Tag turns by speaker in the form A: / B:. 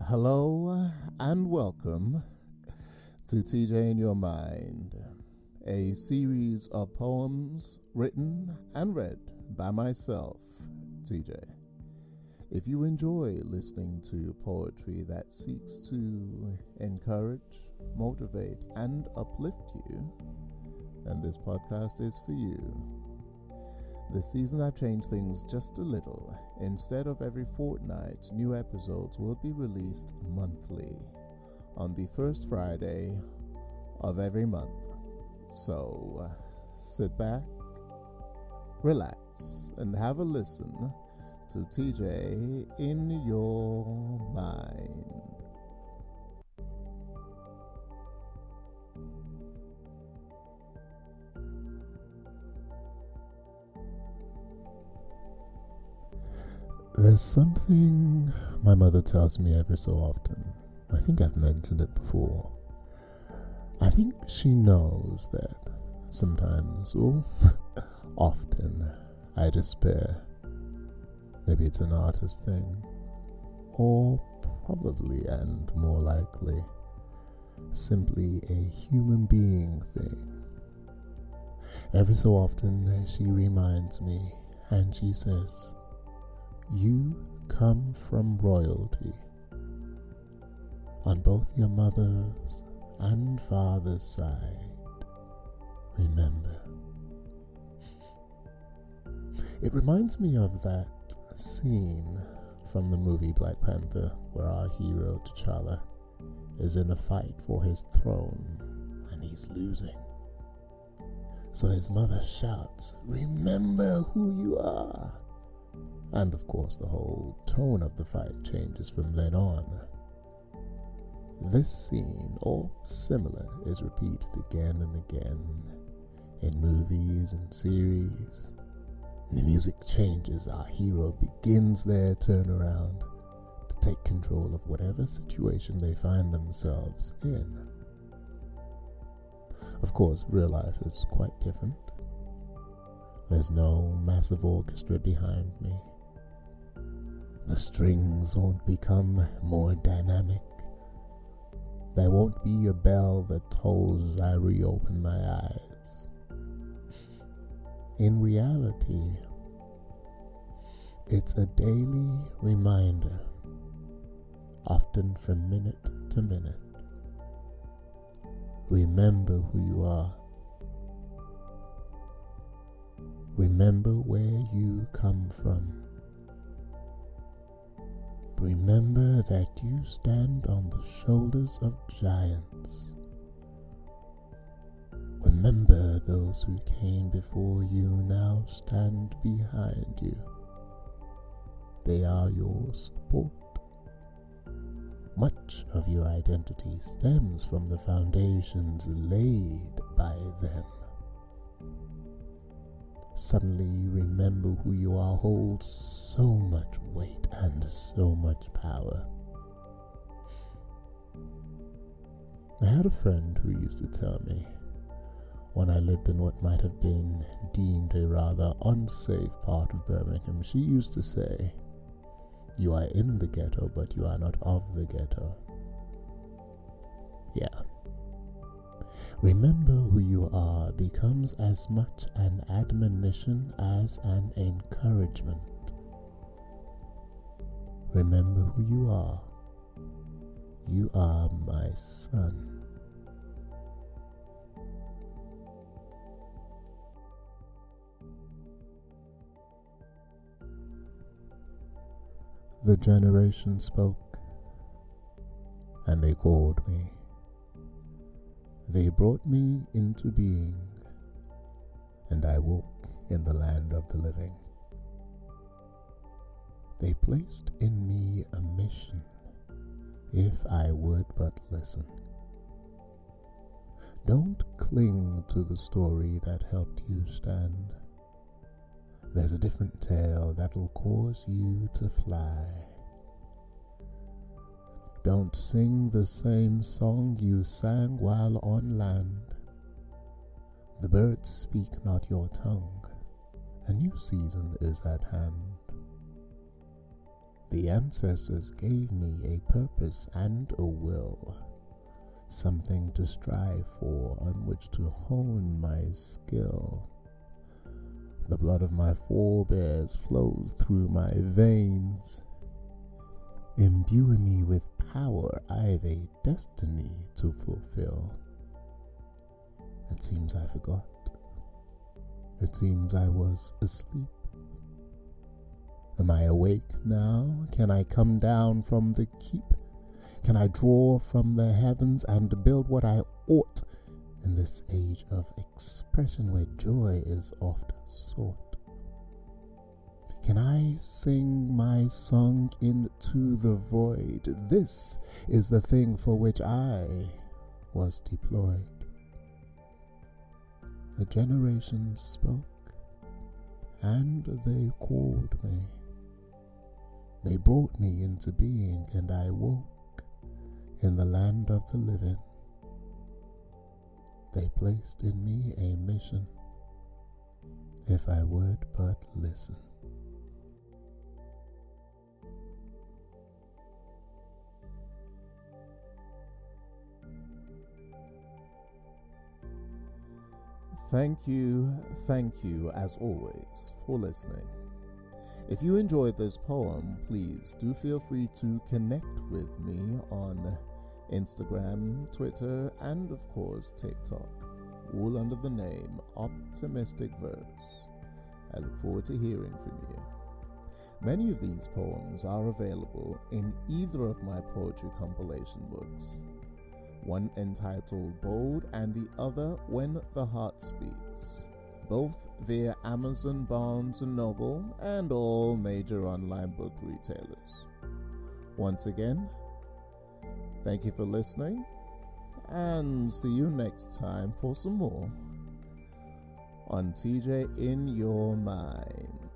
A: Hello and welcome to TJ in Your Mind, a series of poems written and read by myself, TJ. If you enjoy listening to poetry that seeks to encourage, motivate, and uplift you, then this podcast is for you. This season I've changed things just a little. Instead of every fortnight, new episodes will be released monthly on the first Friday of every month. So sit back, relax, and have a listen to TJ in Your Mind. There's something my mother tells me every so often. I think I've mentioned it before. I think she knows that sometimes, or often, I despair. Maybe it's an artist thing, or probably and more likely, simply a human being thing. Every so often, she reminds me, and she says, "You come from royalty on both your mother's and father's side. Remember." It reminds me of that scene from the movie Black Panther where our hero T'Challa is in a fight for his throne and he's losing. So his mother shouts, "Remember who you are." And of course, the whole tone of the fight changes from then on. This scene, or similar, is repeated again and again in movies and series. The music changes, our hero begins their turnaround to take control of whatever situation they find themselves in. Of course, real life is quite different. There's no massive orchestra behind me. The strings won't become more dynamic. There won't be a bell that tolls as I reopen my eyes. In reality, it's a daily reminder, often from minute to minute. Remember who you are. Remember where you come from. Remember that you stand on the shoulders of giants. Remember those who came before you now stand behind you. They are your support. Much of your identity stems from the foundations laid by them. Suddenly remember who you are holds so much weight and so much power. I had a friend who used to tell me, when I lived in what might have been deemed a rather unsafe part of Birmingham, she used to say, "You are in the ghetto, but you are not of the ghetto." Yeah. Remember who you are becomes as much an admonition as an encouragement. Remember who you are. You are my son. The generation spoke, and they called me. They brought me into being, and I woke in the land of the living. They placed in me a mission, if I would but listen. Don't cling to the story that helped you stand. There's a different tale that'll cause you to fly. Don't sing the same song you sang while on land. The birds speak not your tongue. A new season is at hand. The ancestors gave me a purpose and a will, something to strive for on which to hone my skill. The blood of my forebears flows through my veins, imbuing me with power. I've a destiny to fulfill. It seems I forgot. It seems I was asleep. Am I awake now? Can I come down from the keep? Can I draw from the heavens and build what I ought in this age of expression where joy is oft sought? Can I sing my song into the void? This is the thing for which I was deployed. The generations spoke, and they called me. They brought me into being, and I woke in the land of the living. They placed in me a mission, if I would but listen. Thank you as always for listening. If you enjoyed this poem, please do feel free to connect with me on Instagram, Twitter, and of course TikTok, all under the name Optimistic Verse. I look forward to hearing from you. Many of these poems are available in either of my poetry compilation books, one entitled Bold and the other When the Heart Speaks, both via Amazon, Barnes & Noble, and all major online book retailers. Once again, thank you for listening, and see you next time for some more on TJ in Your Mind.